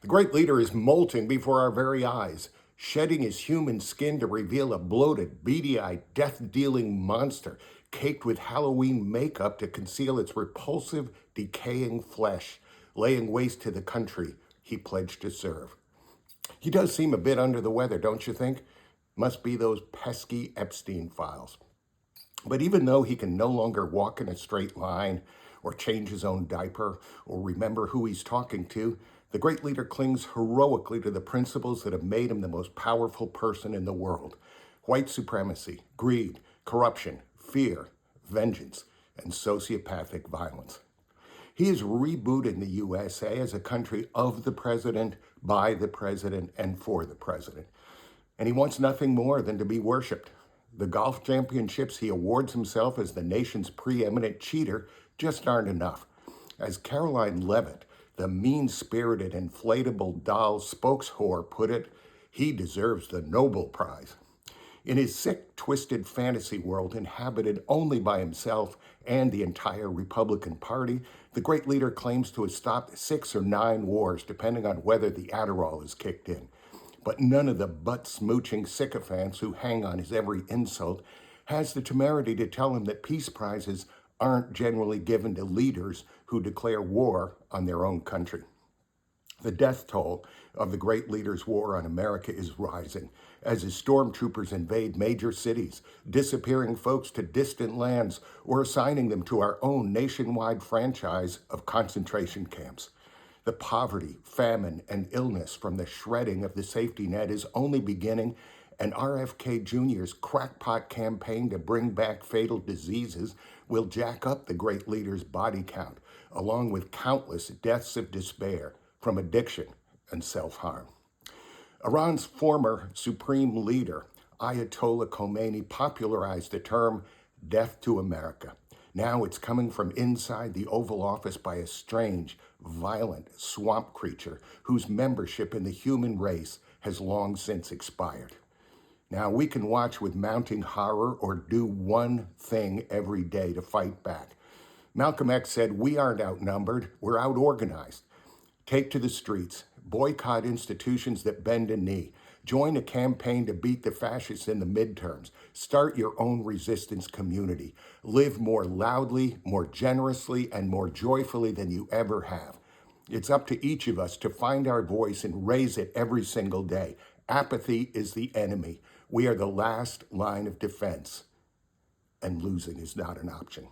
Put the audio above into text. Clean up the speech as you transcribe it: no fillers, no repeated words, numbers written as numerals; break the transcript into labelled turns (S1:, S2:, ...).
S1: The great leader is molting before our very eyes, shedding his human skin to reveal a bloated, beady-eyed, death-dealing monster caked with Halloween makeup to conceal its repulsive, decaying flesh, laying waste to the country he pledged to serve. He does seem a bit under the weather, don't you think? Must be those pesky Epstein files. But even though he can no longer walk in a straight line, or change his own diaper, or remember who he's talking to, the great leader clings heroically to the principles that have made him the most powerful person in the world: white supremacy, greed, corruption, fear, vengeance, and sociopathic violence. He is rebooting the USA as a country of the president, by the president, and for the president. And he wants nothing more than to be worshiped. The golf championships he awards himself as the nation's preeminent cheater just aren't enough. As Caroline Levitt, the mean-spirited inflatable doll spokeshore, put it, he deserves the Nobel Prize. In his sick, twisted fantasy world inhabited only by himself and the entire Republican Party, the great leader claims to have stopped 6 or 9 wars, depending on whether the Adderall is kicked in. But none of the butt-smooching sycophants who hang on his every insult has the temerity to tell him that peace prizes aren't generally given to leaders who declare war on their own country. The death toll of the great leader's war on America is rising as his stormtroopers invade major cities, disappearing folks to distant lands or assigning them to our own nationwide franchise of concentration camps. The poverty, famine, and illness from the shredding of the safety net is only beginning, and RFK Jr.'s crackpot campaign to bring back fatal diseases will jack up the great leader's body count, along with countless deaths of despair from addiction and self-harm. Iran's former supreme leader, Ayatollah Khomeini, popularized the term death to America. Now it's coming from inside the Oval Office by a strange, violent swamp creature whose membership in the human race has long since expired. Now we can watch with mounting horror or do one thing every day to fight back. Malcolm X said, "We aren't outnumbered, we're out-organized." Take to the streets, boycott institutions that bend a knee, join a campaign to beat the fascists in the midterms, start your own resistance community, live more loudly, more generously, and more joyfully than you ever have. It's up to each of us to find our voice and raise it every single day. Apathy is the enemy. We are the last line of defense, and losing is not an option.